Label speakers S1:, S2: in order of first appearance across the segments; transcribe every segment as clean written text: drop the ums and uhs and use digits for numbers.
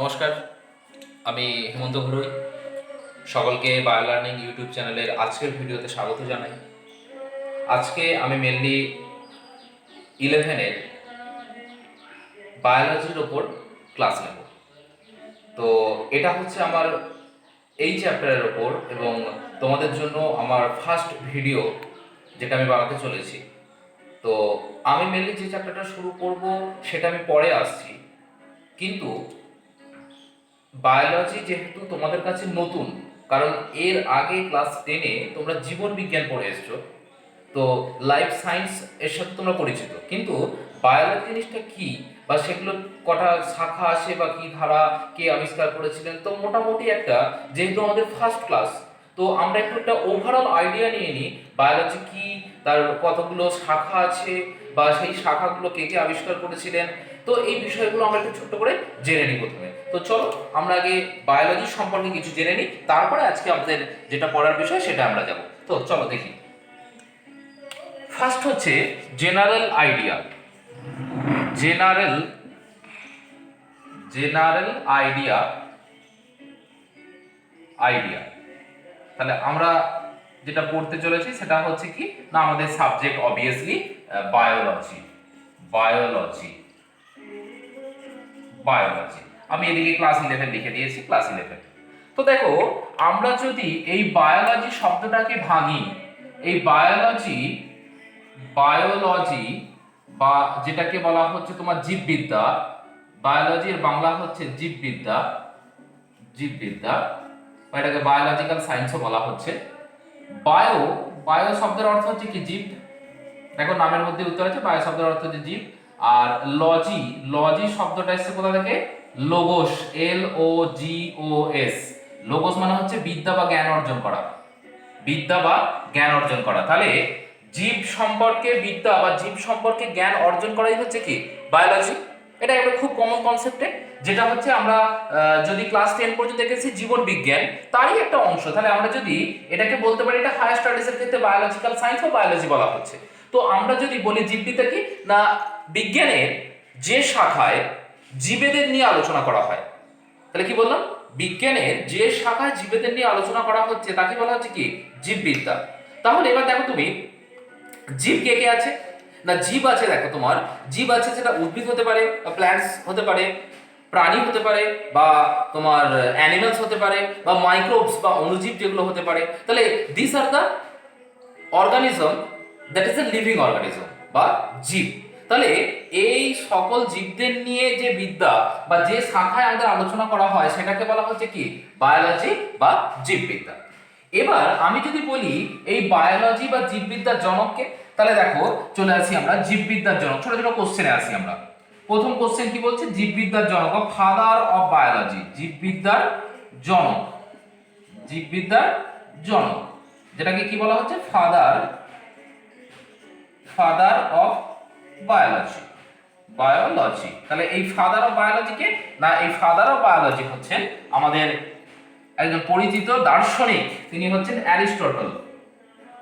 S1: নমস্কার, আমি হেমন্ত ঘরুই। সকলকে বায়ো লার্নিং ইউটিউব চ্যানেলের আজকের ভিডিওতে স্বাগত জানাই। আজকে আমি মেনলি 11-এর বায়োলজির ওপর ক্লাস নেব। তো এটা হচ্ছে আমার এই চ্যাপ্টারের ওপর এবং তোমাদের জন্য আমার ফার্স্ট ভিডিও যেটা আমি বানাতে চলেছি। তো আমি মেনলি যে চ্যাপ্টারটা শুরু করব সেটা আমি পরে আসছি, কিন্তু বায়োলজি যেহেতু তোমাদের কাছে নতুন, কারণ এর আগে ক্লাস 10-এ তোমরা জীবন বিজ্ঞান পড়ে এসছো, তো লাইফ সায়েন্স এর সাথে তোমরা পরিচিত, কিন্তু বায়োলজি জিনিসটা কি বা সেগুলো কটা শাখা আসে বা কি ধারা কে আবিষ্কার করেছিলেন, তো মোটামুটি একটা, যেহেতু আমাদের ফার্স্ট ক্লাস, তো আমরা একটু একটা ওভারঅল আইডিয়া নিয়ে নিই বায়োলজি কি, তার কতগুলো শাখা আছে বা সেই শাখাগুলো কে কে আবিষ্কার করেছিলেন। তো এই বিষয়গুলো আমরা একটু ছোট্ট করে জেনে নিই প্রথমে। তো চলো আমরা আগে বায়োলজি সম্পর্কে কিছু জেনে নিই, তারপরে আজকে আমাদের যেটা পড়ার বিষয় সেটা আমরা যাব। তো চলো দেখি। ফার্স্ট হচ্ছে general idea. General general idea idea তাহলে আমরা যেটা পড়তে চলেছি সেটা হচ্ছে কি না, আমাদের subject obviously biology. Biology biology আমি এদিকে ক্লাস 11 লিখে দিয়েছি, ক্লাস 11। তো দেখো, আমরা যদি এই বায়োলজি শব্দটাকে ভাঙি, এই বায়োলজি বায়োলজি বা যেটাকে বলা হচ্ছে তোমার জীববিদ্যা, বায়োলজির বাংলা হচ্ছে জীববিদ্যা, জীববিদ্যা বা এটাকে বায়োলজিক্যাল সায়েন্সও বলা হচ্ছে। বায়ো বায়ো শব্দের অর্থ হচ্ছে কি জীব, দেখো নামের মধ্যে উত্তর আছে, বায়ো শব্দের অর্থ হচ্ছে জীব। আর লজি, লজি শব্দটা এসেছে কোথা থেকে? Logos, LOGOS। লোগোস মানে হচ্ছে বিদ্যা বা জ্ঞান অর্জন করা, বিদ্যা বা জ্ঞান অর্জন করা। তাহলে জীব সম্পর্কে বিদ্যা বা জীব সম্পর্কে জ্ঞান অর্জন করাই হচ্ছে কি বায়োলজি। এটা একটা খুব কমন কনসেপ্টে, যেটা হচ্ছে আমরা যদি ক্লাস 10 পর্যন্ত দেখেছি জীবন বিজ্ঞান, তারই একটা অংশ। তাহলে আমরা যদি এটাকে বলতে পারি এটা হায়ার স্টাডিজের ক্ষেত্রে বায়োলজিক্যাল সায়েন্স বা বায়োলজি বলা হচ্ছে। তো আমরা যদি বলি জীববিদ্যা কি না, বিজ্ঞানের যে শাখায় জীবেদের নিয়ে আলোচনা করা হয়, তাহলে কি বললাম, বিজ্ঞানের যে শাখায় জীবেদের নিয়ে আলোচনা করা হচ্ছে তাকে বলা হচ্ছে কি জীববিদ্যা। তাহলে এবার দেখো তুমি, জীব কে কে আছে না, জীব আছে, দেখো তোমার জীব আছে, সেটা উদ্ভিদ হতে পারে, প্ল্যান্টস হতে পারে, প্রাণী হতে পারে, বা তোমার অ্যানিমালস হতে পারে, বা মাইক্রোবস বা অণুজীব যেগুলো হতে পারে। তাহলে this are the organism that is a living organism বা জীব। তাহলে এই সকল জীবদের নিয়ে যে বিদ্যা বা যে শাখায় আমাদের আলোচনা করা হয় সেটাকে বলা হচ্ছে কি বায়োলজি বা জীববিদ্যা। এবার আমি যদি বলি এই বায়োলজি বা জীববিদ্যার জনককে, তাহলে দেখো চলে আসি আমরা জীববিদ্যার জনক, ছোট ছোট কোশ্চেনে আসি আমরা। প্রথম কোশ্চেন কি বলছে? জীববিদ্যার জনক বা ফাদার অফ বায়োলজি, জীববিদ্যার জনক, জীববিদ্যার জনক, যেটাকে কি বলা হচ্ছে father, father of biology, biology. তাহলে এই ফাদার অফ বায়োলজিকে না, এই ফাদার অফ বায়োলজি হচ্ছেন আমাদের একজন পরিচিত দার্শনিক, তিনি হচ্ছেন অ্যারিস্টটল,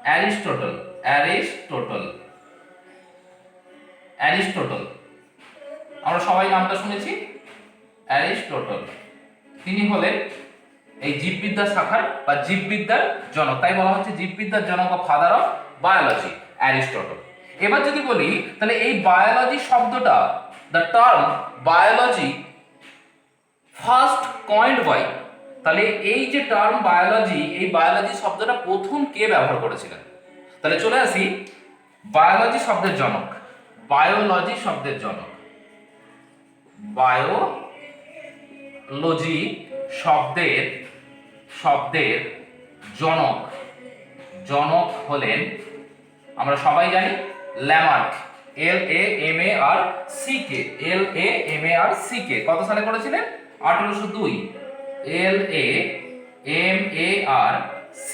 S1: অ্যারিস্টটল, অ্যারিস্টটল, অ্যারিস্টটল। আমরা সবাই নামটা শুনেছি অ্যারিস্টটল। তিনি হলেন এই জীববিদ্যা শাখার বা জীববিদ্যার জনক, তাই বলা হচ্ছে জীববিদ্যার জনক বা ফাদার অফ বায়োলজি অ্যারিস্টটল। এবার যদি বলি তাহলে এই বায়োলজি শব্দটা, the term biology first coined by, তাহলে এই যে টার্ম বায়োলজি, এই বায়োলজি শব্দটা প্রথম কে ব্যবহার করেছিলেন? তাহলে চলে আসি বায়োলজি শব্দের জনক, বায়োলজি শব্দের জনক, বায়োলজি শব্দের শব্দের জনক, জনক হলেন আমরা সবাই জানি ল্যামার্ক, LAMARCK, LAMARCK। কত সালে করেছিলেন? 1802। LAMARCK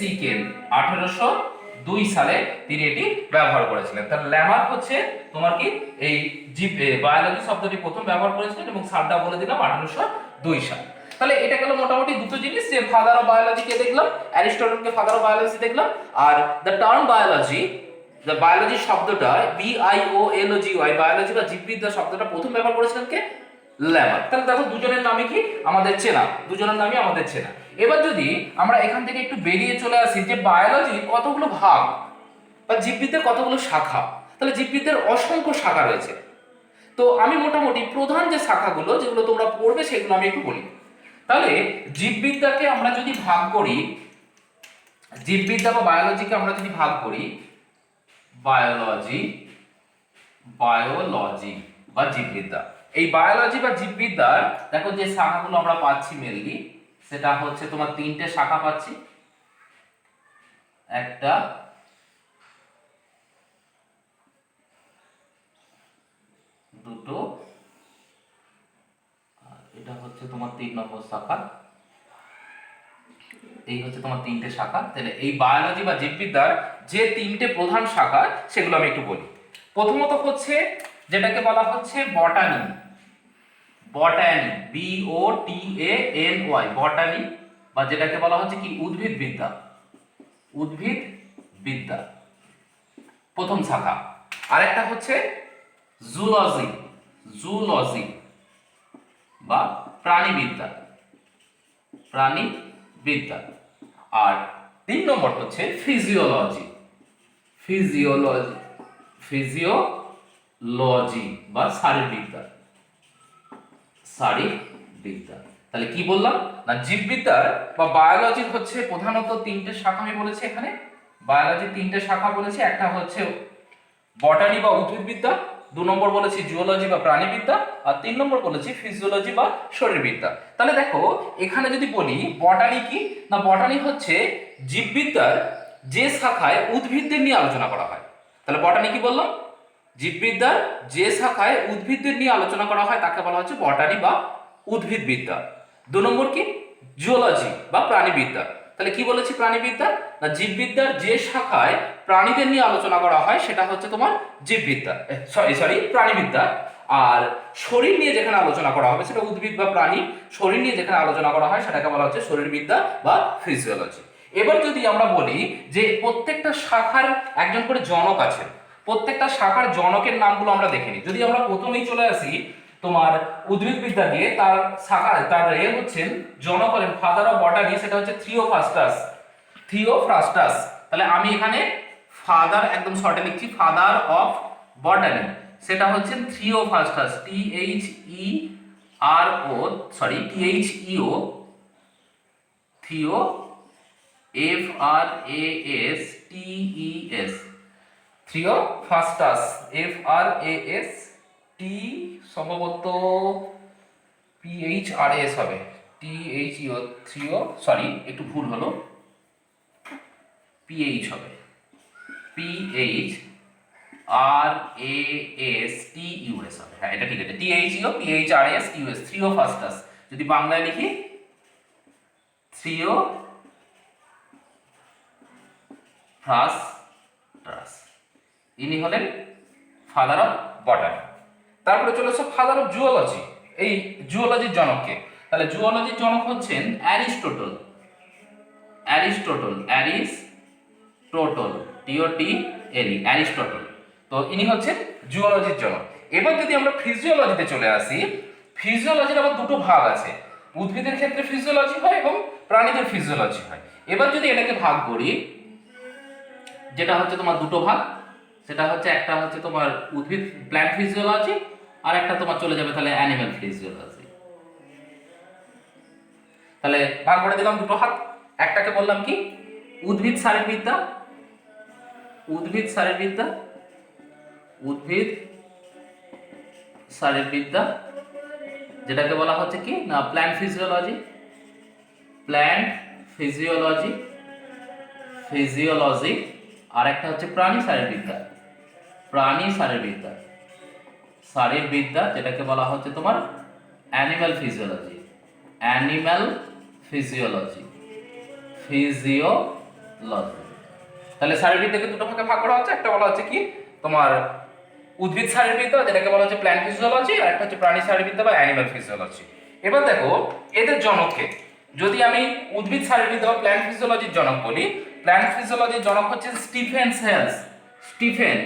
S1: 1802 সালে তিনি এটি ব্যবহার করেছিলেন। তাহলে ল্যামার্ক হচ্ছে তোমার কি এই জীব বায়োলজি শব্দটি প্রথম ব্যবহার করেছিলেন এবং সালটা বলে দিলাম 1802 সাল। তাহলে এটা গেল মোটামুটি দুটো জিনিস, যে ফাদার অফ বায়োলজিকে দেখলাম, অ্যারিস্টটলকে ফাদার অফ বায়োলজি দেখলাম, are the term biology, the biology শব্দটা BIOLOGY, বায়োলজি বা জীববিদ্যা শব্দটা প্রথম ব্যবহার করেছিলেন কে? ল্যামার। তাহলে দেখো দুজনের নামই কি আমাদের চেনা, দুজনের নামই আমাদের চেনা। এবার যদি আমরা এখান থেকে একটু বেরিয়ে চলে আসি যে বায়োলজি কতগুলো ভাগ বা জীববিদ্যার কতগুলো শাখা, তাহলে জীববিদ্যার অসংখ্য শাখা রয়েছে। তো আমি মোটামুটি প্রধান যে শাখাগুলো যেগুলো তোমরা পড়বে সেগুলো আমি একটু বলি। তাহলে জীববিদ্যাকে আমরা যদি ভাগ করি, জীববিদ্যা বা বায়োলজিকে আমরা যদি ভাগ করি বায়োলজি, বায়োলজি বা জীববিদ্যা, এই বায়োলজি বা জীববিদ্যার দেখো যে শাখাগুলো আমরা পাচ্ছি মেনলি সেটা হচ্ছে তোমার তিনটে শাখা পাচ্ছি। একটা, দুটো, আর এটা হচ্ছে তোমার 3 নম্বর শাখা। এই হচ্ছে তোমার তিনটে শাখা। তাহলে এই বায়োলজি বা জীববিদ্যার যে তিনটে প্রধান শাখা সেগুলো আমি একটু বলি। প্রথমত হচ্ছে যেটাকে বলা হচ্ছে বটানি, বটানি BOTANY, বটানি বা যেটাকে বলা হচ্ছে কি উদ্ভিদ বিদ্যা, উদ্ভিদ বিদ্যা প্রথম শাখা। আরেকটা হচ্ছে জুলজি, জুলজি বা প্রাণীবিদ্যা, প্রাণীবিদ্যা। আর 3 নম্বর হচ্ছে ফিজিওলজি, ফিজিওলজি, ফিজিওলজি বা শারীরবিদ্যা, শারীরবিদ্যা। তাহলে কি বললাম না জীববিদ্যার বা বায়োলজির হচ্ছে প্রধানত তিনটে শাখা আমি বলেছি এখানে। বায়োলজির তিনটে শাখা বলেছি, একটা হচ্ছে বটানি বা উদ্ভিদবিদ্যা, 2 নম্বর বলেছি জুওলজি বা প্রাণীবিদ্যা, আর 3 নম্বর বলেছি ফিজিওলজি বা শরীরবিদ্যা। তাহলে দেখো এখানে যদি বলি বটানি কি না, বটানি হচ্ছে জীববিদ্যার যে শাখায় উদ্ভিদদের নিয়ে আলোচনা করা হয়। তাহলে বটানি কি বললাম, জীববিদ্যার যে শাখায় উদ্ভিদদের নিয়ে আলোচনা করা হয় তাকে বলা হচ্ছে বটানি বা উদ্ভিদবিদ্যা। 2 নম্বর কি জুওলজি বা প্রাণীবিদ্যা। তাহলে কি বলেছি প্রাণীবিদ্যা না, জীববিদ্যার যে শাখায় প্রাণীদের নিয়ে আলোচনা করা হয় সেটা হচ্ছে তোমার জীববিদ্যা, সরি প্রাণীবিদ্যা। আর শরীর নিয়ে যেখানে আলোচনা করা হবে সেটা উদ্ভিদ বা প্রাণী, শরীর নিয়ে যেখানে আলোচনা করা হয় সেটাকে বলা হচ্ছে শরীরবিদ্যা বা ফিজিওলজি। এবার যদি আমরা বলি যে প্রত্যেকটা শাখার একজন করে জনক আছেন, প্রত্যেকটা শাখার জনকের নামগুলো আমরা দেখে নিই। যদি আমরা প্রথমেই চলে আসি তোমার উদ্ভিদবিদ্যা দিয়ে, তার শাখা তার হচ্ছেন জনক হলেন ফাদার অফ বটানি, সেটা হচ্ছে থিওফ্রাস্টাস, থিওফ্রাস্টাস। তাহলে আমি এখানে ফাদার একদম শর্টে লিখছি, ফাদার অফ বটানি সেটা হচ্ছেন Theophrastus, THERO, Theo FRASTES, Theophrastus FRAST, সম্ভবত PHRAS হবে, THEO, থিও, সরি একটু ভুল হলো, PH হবে, PHRASTUS হবে, হ্যাঁ এটা ঠিক আছে, THEO PHRASTUS, থিওফ্রাস্টাস। যদি বাংলায় লিখি থিওফ্রাস্টাস, ইনি হলেন ফাদার অফ বটানি। তারপরে চলে আসছে ফাদার অফ জুওলজি, এই জুওলজির জনককে। তাহলে জুওলজির জনক হচ্ছেন Aristotle, Aristotle, Aristotle, TOTLE, Aristotle. তো ইনি হচ্ছেন জুওলজির জনক। এবার যদি আমরা ফিজিওলজিতে চলে আসি, ফিজিওলজির আবার দুটো ভাগ আছে, উদ্ভিদের ক্ষেত্রে ফিজিওলজি হয় এবং প্রাণীদের ফিজিওলজি হয়। এবার যদি এটাকে ভাগ করি, যেটা হচ্ছে তোমার দুটো ভাগ, সেটা হচ্ছে একটা হচ্ছে তোমার উদ্ভিদ প্ল্যান্ট ফিজিওলজি, আর একটা তোমার চলে যাবে তাহলে অ্যানিম্যাল ফিজিওলজি। তাহলে ভাগ করে দিলাম দুটো ভাগ, একটাকে বললাম কি উদ্ভিদ শারীরবিদ্যা, উদ্ভিদ শারীরবিদ্যা, উদ্ভিদ শারীরবিদ্যা, যেটাকে বলা হচ্ছে কি না plant physiology, plant physiology, physiology. আর একটা হচ্ছে প্রাণী শারীরবিদ্যা, প্রাণী শারীরবিদ্যা, শারীরবিদ্যা, যেটাকে বলা হচ্ছে তোমার animal physiology, animal physiology, physiology. তাহলে শারীরবিদ্যাকে দুটো ভাগে ভাগ করা হচ্ছে, একটা বলা হচ্ছে কি তোমার উদ্ভিদ শারীরবিদ্যা, যেটাকে বলা হচ্ছে প্ল্যান্ট ফিজিওলজি, আর একটা হচ্ছে প্রাণী শারীরবিদ্যা বা অ্যানিম্যাল ফিজিওলজি। এবার দেখো এদের জনককে যদি আমি উদ্ভিদ শারীরবিদ্যা বা প্ল্যান্ট ফিজিওলজির জনক বলি, প্ল্যান্ট ফিজিওলজির জনক হচ্ছে Stephen Hales, Stephen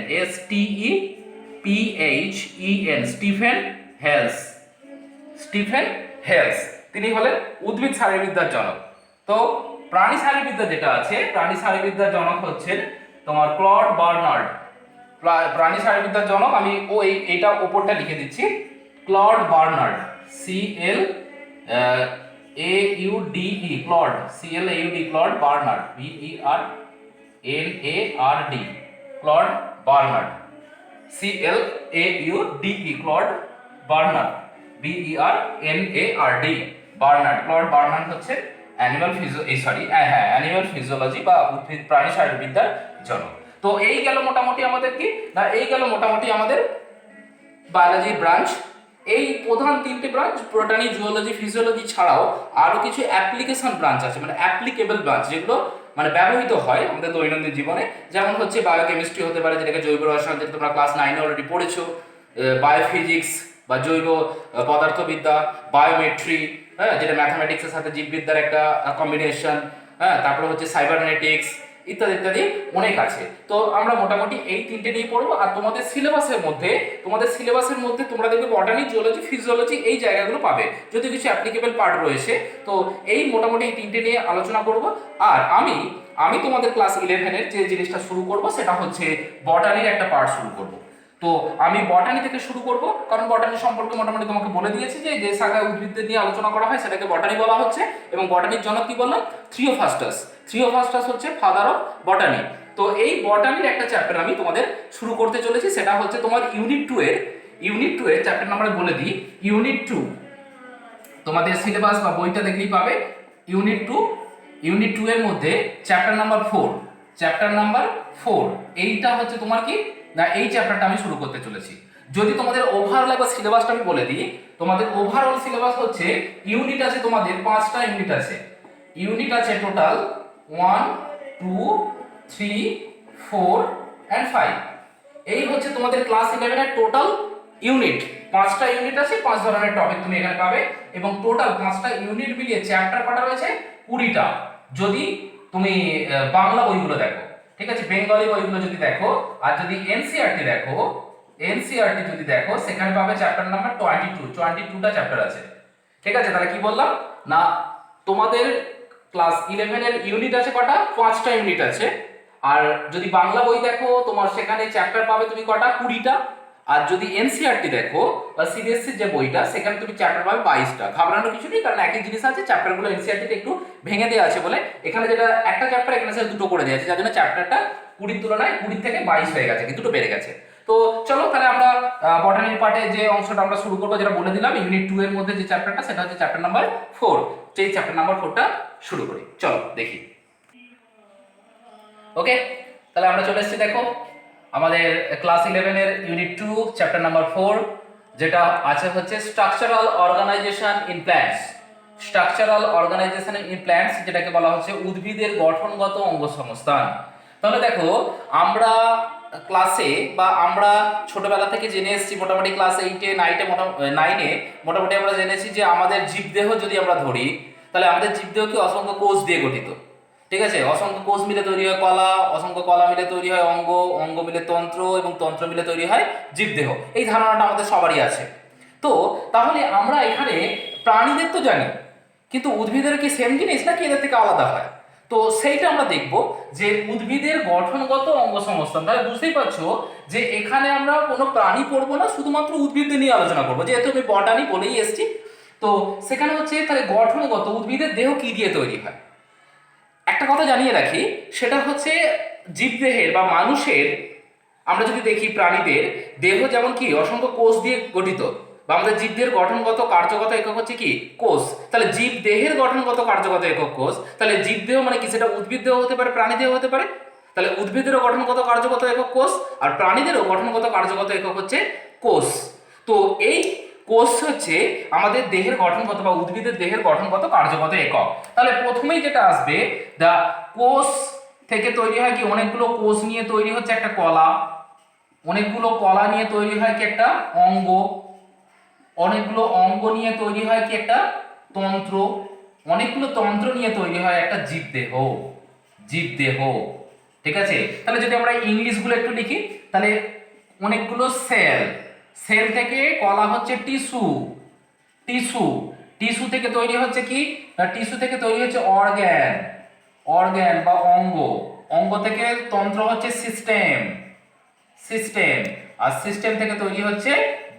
S1: STEPHEN, Stephen Hales, Stephen Hales, তিনি হলেন উদ্ভিদ শারীরবিদ্যার জনক। তো প্রাণী শারীরবিদ্যা যেটা আছে, প্রাণী শারীরবিদ্যার জনক হচ্ছেন তোমার ক্লড বার্নার্ড। প্রাণী শারীরবিদ্যার জনক আমি এইটা উপরটা লিখে দিচ্ছি, Claude Bernard, CL AUDE, Claude, CLAUD, Claude Bernard, BERNARD, Claude Bernard, CLAUDE, Claude Bernard, BERNARD, Bernard. Claude Bernard হচ্ছে অ্যানিমাল ফিজিওলজি বা উদ্ভিদ প্রাণী শারীরবিদ্যার জনক। তো এই গেল মোটামুটি আমাদের কি না, এই গেল মোটামুটি আমাদের বায়োলজি ব্রাঞ্চ। এই প্রধান তিনটে ব্রাঞ্চ, বটানি, জুওলজি, ফিজিওলজি ছাড়াও আরো কিছু অ্যাপ্লিকেশন ব্রাঞ্চ আছে, মানে অ্যাপ্লিকেবল ব্রাঞ্চ, যেগুলো মানে ব্যবহৃত হয় আমাদের দৈনন্দিন জীবনে। যেমন হচ্ছে বায়োকেমিস্ট্রি হতে পারে, যেটাকে জৈব রসায়ন, যেটা তোমরা ক্লাস 9 অলরেডি পড়েছো, বায়োফিজিক্স বা জৈব পদার্থবিদ্যা, বায়োমেট্রি, হ্যাঁ, যেটা ম্যাথামেটিক্সের সাথে জীববিদ্যার একটা কম্বিনেশন, হ্যাঁ, তারপরে হচ্ছে সাইবারনেটিক্স, ইত্যাদি ইত্যাদি অনেক আছে। তো আমরা মোটামুটি এই তিনটে নিয়ে পড়বো। আর তোমাদের সিলেবাসের মধ্যে তোমরা দেখবে বটানি, জিওলজি, ফিজিওলজি এই জায়গাগুলো পাবে, যদি কিছু অ্যাপ্লিকেবল পার্ট রয়েছে। তো এই মোটামুটি এই তিনটে নিয়ে আলোচনা করব। আর আমি তোমাদের ক্লাস 11-এর যে জিনিসটা শুরু করব সেটা হচ্ছে বটানির একটা পার্ট শুরু করব। তো আমি বটানি থেকে শুরু করব, কারণ বটানি সম্পর্কে মোটামুটি তোমাকে বলে দিয়েছি যে যে শাখায় উদ্ভিদদের নিয়ে আলোচনা করা হয় সেটাকে বটানি বলা হচ্ছে। এবং বটানির জনক কি বললাম? থিওফাস্টাস হচ্ছে ফাদার অফ বটানি। তো এই বটানির একটা চ্যাপ্টার আমি তোমাদের শুরু করতে চলেছি, সেটা হচ্ছে তোমার ইউনিট 2 এর চ্যাপ্টার নাম্বার বলে দিই। ইউনিট 2 তোমাদের সিলেবাস বা বইটা দেখলেই পাবে। ইউনিট 2 এর মধ্যে চ্যাপ্টার নাম্বার 4, এইটা হচ্ছে তোমার কি না, এই চ্যাপ্টারটা আমি শুরু করতে চলেছি। যদি তোমাদের ওভারঅল বা সিলেবাসটা আমি বলে দিই, তোমাদের ওভারঅল সিলেবাস হচ্ছে ইউনিট আছে তোমাদের 5টা ইউনিট আছে। ইউনিট আছে টোটাল 1, 2, 3, 4 and 5। এই হচ্ছে তোমাদের ক্লাস 11 এর টোটাল ইউনিট। 5টা ইউনিট আছে, 5 ধরনের টপিক তুমি এখানে পাবে। এবং টোটাল 5টা ইউনিট মিলিয়ে চ্যাপ্টার কটা রয়েছে? 20টা, যদি তুমি বাংলা বইগুলো দেখো। ঠিক আছে, বেঙ্গলি বইগুলো যদি দেখো, আর যদি এনসিইআরটি যদি দেখো, সেখানে পাবে চ্যাপ্টার নাম্বার 22টা চ্যাপ্টার আছে। ঠিক আছে, তাহলে কি বললাম না, তোমাদের ক্লাস 11 এর ইউনিট আছে কটা? 5টা ইউনিট আছে। আর যদি বাংলা বই দেখো, তোমার সেখানে চ্যাপ্টার পাবে তুমি কটা? 20টা। আর যদি এনসিইআরটি দেখো বা সিবিএসসি যে বইটা, সেখানে তুমি চ্যাপ্টার পাবে 22টা। ঘাবড়ানোর কিছু নেই, কারণ একই জিনিস আছে, চ্যাপ্টারগুলো এনসিইআরটিতে একটু ভেঙে দেওয়া আছে বলে এখানে যেটা একটা চ্যাপ্টার, এখানে সেটা দুটো করে দেওয়া আছে, যার জন্য চ্যাপ্টারটা 20 তুলনায় 20 থেকে 22 হয়ে গেছে, কিন্তু দুটো বেড়ে গেছে। তো চলো তাহলে আমরা বটানির পার্টে যে অংশটা আমরা শুরু করবো, যেটা বলে দিলাম ইউনিট 2 এর মধ্যে যে চ্যাপ্টারটা, সেটা হচ্ছে চ্যাপ্টার নাম্বার 4। সেই চ্যাপ্টার নাম্বার 4টা শুরু করি, চলো দেখি। ওকে, তাহলে আমরা চলে এসেছি, দেখো আমাদের ক্লাস 11 এর ইউনিট 2 চ্যাপ্টার নাম্বার 4, যেটা আছে হচ্ছে স্ট্রাকচারাল অর্গানাইজেশন ইন প্ল্যান্টস, যেটাকে বলা হচ্ছে উদ্ভিদের গঠনগত অঙ্গসংস্থান। তাহলে দেখো, আমরা ক্লাসে বা আমরা ছোটবেলা থেকে জেনে এসেছি, মোটামুটি ক্লাস 8-এ 9-এ মোটামুটি আমরা জেনেছি যে আমাদের জীবদেহ যদি আমরা ধরি, তাহলে আমাদের জীবদেহ কি অসংখ্য কোষ দিয়ে গঠিত। ঠিক আছে, অসংখ্য কোষ মিলে তৈরি হয় কলা, অসংখ্য কলা মিলে তৈরি হয় অঙ্গ, অঙ্গ মিলে তন্ত্র, এবং তন্ত্র মিলে তৈরি হয় জীবদেহ। এই ধারণাটা আমাদের সবারই আছে। তো তাহলে আমরা এখানে প্রাণীদের তো জানি, কিন্তু উদ্ভিদের কি সেম জিনিস নাকি এদের থেকে আলাদা হয়? তো সেইটা আমরা দেখব যে উদ্ভিদের গঠনগত অঙ্গসংস্থান। তাহলে বুঝতেই পারছো যে এখানে আমরা কোনো প্রাণী পড়বো না, শুধুমাত্র উদ্ভিদদের নিয়ে আলোচনা করবো, যেহেতু আমি বটানি বলেই এসেছি। তো সেখানে হচ্ছে তাহলে গঠনগত উদ্ভিদের দেহ কি দিয়ে তৈরি হয়। একটা কথা জানিয়ে রাখি, সেটা হচ্ছে জীবদেহের বা মানুষের, আমরা যদি দেখি প্রাণীদের দেহ যেমন কি অসংখ্য কোষ দিয়ে গঠিত, বা আমাদের জীবদেহের গঠনগত কার্যগত একক হচ্ছে কি? কোষ। তাহলে জীবদেহের গঠনগত কার্যগত একক কোষ। তাহলে জীবদেহ মানে কি? সেটা উদ্ভিদ দেহ হতে পারে, প্রাণী দেহ হতে পারে। তাহলে উদ্ভিদেরও গঠনগত কার্যগত একক কোষ, আর প্রাণীদেরও গঠনগত কার্যগত একক হচ্ছে কোষ। তো এই কোষ হচ্ছে আমাদের দেহের গঠনগত বা উদ্ভিদের দেহের গঠনগত কার্যগত একক। তাহলে প্রথমেই যেটা আসবে, দা কোষ থেকে তৈরি হয় কি? অনেকগুলো কোষ নিয়ে তৈরি হচ্ছে একটা কলা, অনেকগুলো কলা নিয়ে তৈরি হয় কি? একটা অঙ্গ, অনেকগুলো অঙ্গ নিয়ে তৈরি হয় কি? একটা তন্ত্র, অনেকগুলো তন্ত্র নিয়ে তৈরি হয় একটা জীবদেহ। ঠিক আছে, তাহলে যদি আমরা ইংলিশগুলো একটু লিখি, তাহলে অনেকগুলো সেল থেকে কলা হচ্ছে টিস্যু, টিস্যু, টিস্যু থেকে তৈরি হচ্ছে কি না, টিস্যু থেকে তৈরি হচ্ছে অর্গ্যান, অর্গ্যান বা অঙ্গ, অঙ্গ থেকে তন্ত্র হচ্ছে সিস্টেম, সিস্টেম, আর সিস্টেম থেকে তৈরি হচ্ছে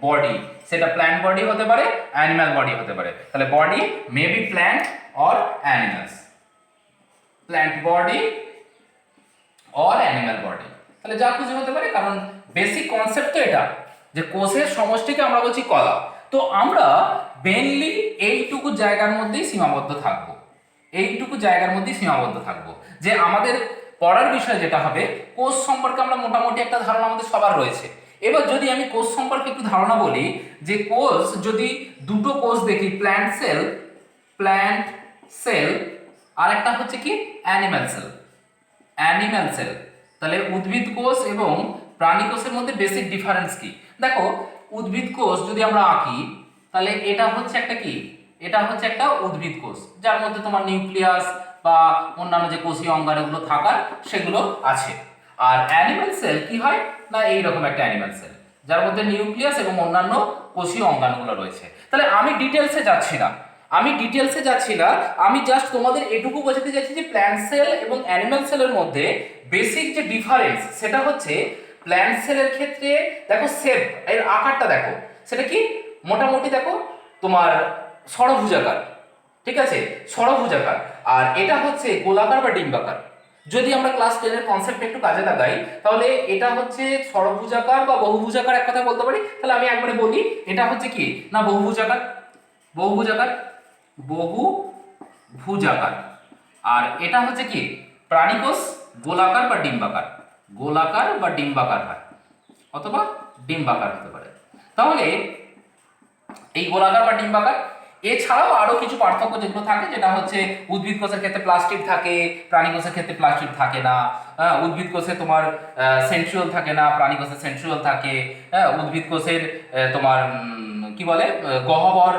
S1: বডি, সেটা প্ল্যান্ট বডি হতে পারে, অ্যানিম্যাল বডি হতে পারে। তাহলে body may be plant or animals, plant body or animal body, তাহলে যা খুশি হতে পারে, কারণ বেসিক কনসেপ্ট তো এটা যে কোষের সমষ্টিকে আমরা বলছি কলা। তো আমরা মেনলি এইটুকু জায়গার মধ্যেই সীমাবদ্ধ থাকবো, এইটুকু জায়গার মধ্যেই সীমাবদ্ধ থাকবো, যে আমাদের পড়ার বিষয় যেটা হবে কোষ সম্পর্কে আমরা মোটামুটি একটা ধারণা আমাদের সবার রয়েছে। এবার যদি আমি কোষ সম্পর্কে একটু ধারণা বলি, যে কোষ যদি দুটো কোষ দেখি, প্ল্যান্ট সেল, প্ল্যান্ট সেল, আর একটা হচ্ছে কি অ্যানিম্যাল সেল, অ্যানিম্যাল সেল, তাহলে উদ্ভিদ কোষ এবং প্রাণী কোষের মধ্যে বেসিক ডিফারেন্স কি? দেখো উদ্ভিদ কোষ যদি আমরা আঁকি, তাহলে এটা হচ্ছে একটা কি, এটা হচ্ছে একটা উদ্ভিদ কোষ, যার মধ্যে তোমার নিউক্লিয়াস বা অন্যান্য যে কোষীয় অঙ্গাণুগুলো থাকার সেগুলো আছে। আর অ্যানিম্যাল সেল কি হয় না, এইরকম একটা অ্যানিম্যাল সেল যার মধ্যে নিউক্লিয়াস এবং অন্যান্য কোষীয় অঙ্গাণুগুলো রয়েছে। তাহলে আমি ডিটেলসে যাচ্ছি না, আমি ডিটেলসে যাচ্ছি না, আমি জাস্ট তোমাদের এটুকু বোঝাতে চাইছি যে প্ল্যান্ট সেল এবং অ্যানিম্যাল সেলের মধ্যে বেসিক যে ডিফারেন্স সেটা হচ্ছে, প্ল্যান্ট সেলের ক্ষেত্রে দেখো শেপ, এর আকারটা দেখো, সেটা কি মোটামুটি দেখো তোমার ষড়ভুজাকার, ঠিক আছে, ষড়ভুজাকার, আর এটা হচ্ছে গোলাকার বা ডিম্বাকার। যদি আমরা ক্লাস 10 এর কনসেপ্ট একটু কাজে লাগাই, তাহলে এটা হচ্ছে ষড়ভুজাকার বা বহুভুজাকার, এক কথা বলতে পারি। তাহলে আমি একবারে বলি, এটা হচ্ছে কি না বহুভুজাকার, বহুভুজাকার, বহুভুজাকার, আর এটা হচ্ছে কি প্রাণীকোষ গোলাকার বা ডিম্বাকার, গোলাকার বা ডিম্বাকার হয়, অথবা ডিম্বাকার হতে পারে। তাহলে এই গোলাকার বা ডিম্বাকার, এছাড়াও আরো কিছু পার্থক্য যেগুলো থাকে, যেটা হচ্ছে উদ্ভিদ কোষের ক্ষেত্রে প্লাস্টিড থাকে, প্রাণী কোষের ক্ষেত্রে প্লাস্টিড থাকে না। উদ্ভিদ কোষে তোমার সেন্ট্রিওল থাকে না, প্রাণী কোষে সেন্ট্রিওল থাকে। উদ্ভিদ কোষের তোমার কি বলে গহ্বর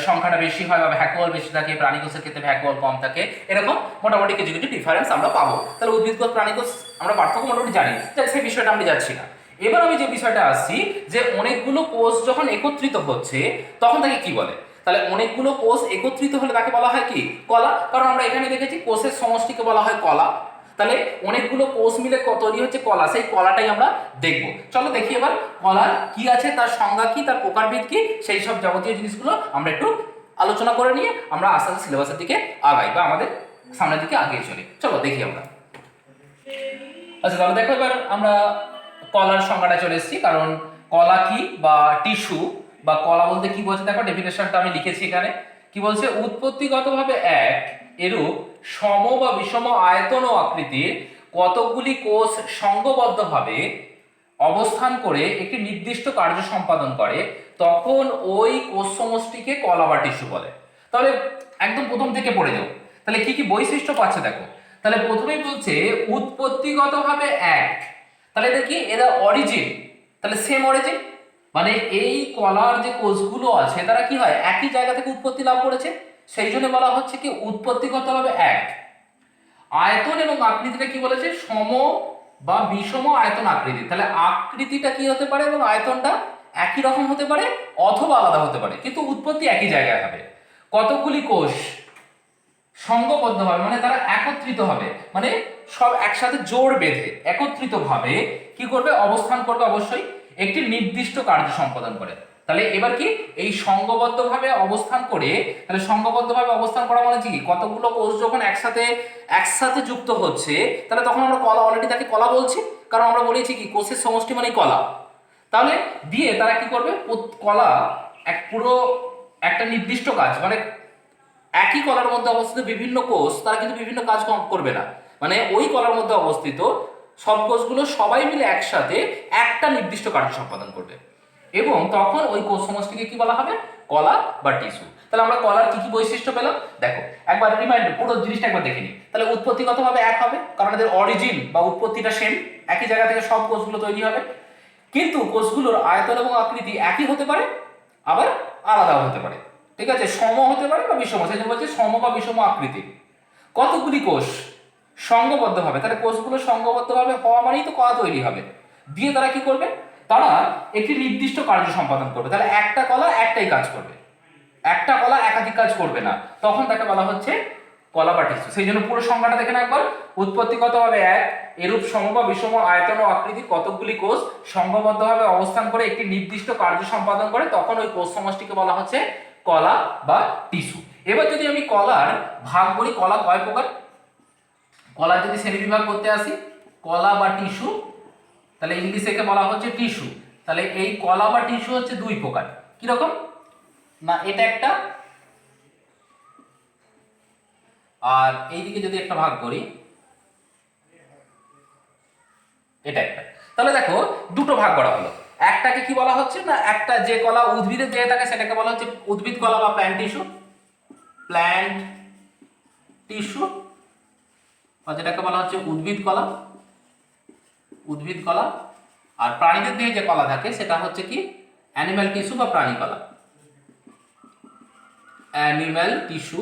S1: সংখ্যাটা বেশি হয় বা ভ্যাকুয়াল বেশি থাকে, প্রাণী কোষের ক্ষেত্রে ভ্যাকুয়াল কম থাকে। এরকম মোটামুটি কিছু কিছু ডিফারেন্স আমরা পাবো। তাহলে উদ্ভিদ কোষ প্রাণী কোষ আমরা পার্থক্য মোটামুটি জানি, সেই বিষয়টা আমি যাচ্ছি না। এবার আমি যে বিষয়টা আসছি, যে অনেকগুলো কোষ যখন একত্রিত হচ্ছে তখন তাকে কি বলে? তাহলে অনেকগুলো কোষ একত্রিত হলে তাকে বলা হয় কি কলা, কারণ আমরা এখানে দেখেছি কোষের সমষ্টিকে বলা হয় কলা। তাহলে অনেকগুলো কোষ মিলে তৈরি হচ্ছে কলা, সেই কলাটাই আমরা দেখব। চলো দেখি এবার কলার কি আছে, তার সংজ্ঞা কি, তার প্রকারভেদ কি, সেই সব যাবতীয় জিনিসগুলো আমরা একটু আলোচনা করে নিয়ে আমরা আস্তে আস্তে সিলেবাসের দিকে আগাই বা আমাদের সামনের দিকে আগিয়ে চলি। চলো দেখি আমরা। আচ্ছা তাহলে দেখো এবার আমরা কলার সংজ্ঞাটা চলে এসেছি, কারণ কলা কি বা টিস্যু বা কলা বলতে কি বলছে দেখো, ডেফিনেশনটা আমি লিখেছি এখানে। কি বলছে? উৎপত্তিগতভাবে এক, এরূপ সম বা বিষম আয়তন ও আকৃতির কতকগুলি কোষ সংঘবদ্ধভাবে অবস্থান করে একটি নির্দিষ্ট কার্য সম্পাদন করে, তখন ওই কোষ সমষ্টিকে কলা বা টিস্যু বলে। তাহলে একদম প্রথম থেকে পড়ে যাও, তাহলে কি কি বৈশিষ্ট্য পাচ্ছে দেখো। তাহলে প্রথমেই বলছে উৎপত্তিগতভাবে এক, তাহলে এদের কি, এরা অরিজিন, তাহলে সেম অরিজিন, মানে এই কলার যে কোষগুলো আছে তারা কি হয় একই জায়গা থেকে উৎপত্তি লাভ করেছে, সেই জন্য বলা হচ্ছে কি উৎপত্তিগতভাবে এক। আয়তন এবং আকৃতিটা কি বলেছে, সম বা বিষম আয়তন আকৃতি, তাহলে আকৃতিটা কি হতে পারে এবং আয়তনটা একই রকম হতে পারে অথবা আলাদা হতে পারে, কিন্তু উৎপত্তি একই জায়গায় হবে। কতগুলি কোষ সংঘবদ্ধ হবে, মানে তারা একত্রিত হবে, মানে সব একসাথে জোড় বেঁধে একত্রিত ভাবে কি করবে, অবস্থান করবে অবশ্যই একটি নির্দিষ্ট কার্য সম্পাদন করে। তাহলে এবার কি এই সংঘবদ্ধভাবে অবস্থান করে, তাহলে সংঘবদ্ধভাবে অবস্থান করা মানে কি, কতগুলো কোষ যখন একসাথে একসাথে যুক্ত হচ্ছে, তাহলে তখন আমরা কলা, অলরেডি তাকে কলা বলছি, কারণ আমরা বলেছি কি কোষের সমষ্টি মানে কলা। তাহলে দিয়ে তারা কি করবে, কলা এক পুরো একটা নির্দিষ্ট কাজ, মানে একই কলার মধ্যে অবস্থিত বিভিন্ন কোষ তারা কিন্তু বিভিন্ন কাজ করবে না, মানে ওই কলার মধ্যে অবস্থিত সব কোষগুলো সবাই মিলে একসাথে একটা নির্দিষ্ট কার্য সম্পাদন করবে, এবং তখন ওই কোষ সমষ্টিকে কি বলা হবে, কলা বা টিস্যু। তাহলে আমরা কলার কি কি বৈশিষ্ট্য পেলাম দেখো, একবার রিমাইন্ড পুরো জিনিসটা একবার দেখে নিই। তাহলে উৎপত্তিগতভাবে এক হবে, কারণ এদের অরিজিন বা উৎপত্তিটা সেম, একই জায়গা থেকে সব কোষগুলো তৈরি হবে, কিন্তু কোষগুলোর আয়তন এবং আকৃতি একই হতে পারে, আবার আলাদাও হতে পারে, ঠিক আছে, সম হতে পারে বা বিষম, সেই জন্য বলছে সম বা বিষম আকৃতি। কতগুলি কোষ সংঘবদ্ধ হবে, তাহলে কোষগুলো সংঘবদ্ধ ভাবে হওয়া মানেই তো কলা তৈরি হবে, দিয়ে তারা কি করবে, তারা একটি নির্দিষ্ট কার্য সম্পাদন করবে, তাহলে একটা কলা একটাই কাজ করবে, একটা কলা একাধিক কাজ করবে না, তখন তাকে বলা হচ্ছে কলা বা টিস্যু। সেই জন্য পুরো সংজ্ঞাটা দেখে না একবার। উৎপত্তিগতভাবে এক, এরূপ সম বা বিষম আয়তন ও আকৃতির কতকগুলি কোষ সংঘবদ্ধভাবে অবস্থান করে একটি নির্দিষ্ট কার্য সম্পাদন করে, তখন ওই কোষ সমষ্টিকে বলা হচ্ছে কলা বা টিস্যু। এবার যদি আমি কলার ভাগ করি, কলা কয় প্রকার, কলার যদি শ্রেণীবিভাগ করতে আসি, কলা বা টিস্যু, তাহলে ইংলিশে একে বলা হচ্ছে টিস্যু। তাহলে এই কলা বা টিস্যু হচ্ছে দুই প্রকার। কিরকম না, এটা একটা, আর এইদিকে যদি একটা ভাগ করি, এটা একটা। তাহলে দেখো দুটো ভাগ করা হলো। একটাকে কি বলা হচ্ছে না, একটা যে কলা উদ্ভিদের দেহে থাকে সেটাকে বলা হচ্ছে উদ্ভিদ কলা বা প্ল্যান্ট টিস্যু, প্ল্যান্ট টিস্যু, বা যেটাকে বলা হচ্ছে উদ্ভিদ কলা, উদ্ভিদ কলা। আর প্রাণীদের দেহে যে কলা থাকে সেটা হচ্ছে কি অ্যানিম্যাল টিস্যু বা প্রাণী কলা, অ্যানিম্যাল টিস্যু,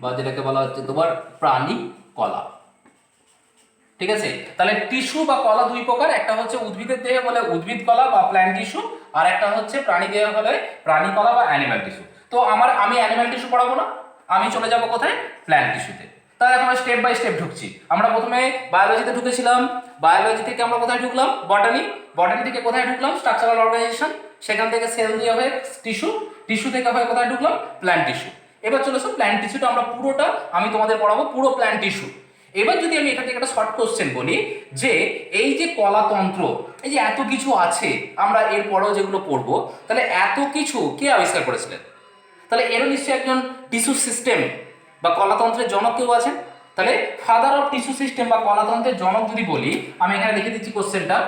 S1: বা যেটাকে বলা হচ্ছে তোমার প্রাণী কলা। ঠিক আছে, তাহলে টিস্যু বা কলা দুই প্রকার, একটা হচ্ছে উদ্ভিদের দেহে বলে উদ্ভিদ কলা বা প্ল্যান্ট টিস্যু, আর একটা হচ্ছে প্রাণী দেহে হলে প্রাণী কলা বা অ্যানিম্যাল টিস্যু। তো আমি অ্যানিম্যাল টিস্যু পড়াবো না, আমি চলে যাব কোথায়, প্ল্যান্ট টিস্যুতে। তাহলে এখন স্টেপ বাই স্টেপ ঢুকছি। আমরা প্রথমে বায়োলজিতে ঢুকেছিলাম, বায়োলজি থেকে আমরা কোথায় ঢুকলাম, বটানি, বটানি থেকে কোথায় ঢুকলাম, স্ট্রাকচারাল অর্গানাইজেশন, সেখান থেকে সেল দিয়ে হয়ে টিস্যু, টিস্যু থেকে হয়ে কোথায় ঢুকলাম, প্ল্যান্ট টিস্যু। এবার চলে এসো প্ল্যান্ট টিস্যুটা, আমরা পুরোটা আমি তোমাদের পড়াবো পুরো প্ল্যান্ট টিস্যু। এবার যদি আমি এখান থেকে একটা শর্ট কোশ্চেন বলি, যে এই যে কলাতন্ত্র, এই যে এত কিছু আছে, আমরা এর পরেও যেগুলো পড়বো, তাহলে এত কিছু কে আবিষ্কার করেছিলেন? তাহলে এরও নিশ্চয়ই একজন টিস্যু সিস্টেম বা কলাতন্ত্রের জনক কেউ আছেন। তাহলে ফাদার অফ টিস্যু সিস্টেম বা কলাতন্ত্রের জনক যদি বলি, আমি এখানে লিখে দিচ্ছি কোশ্চেনটা,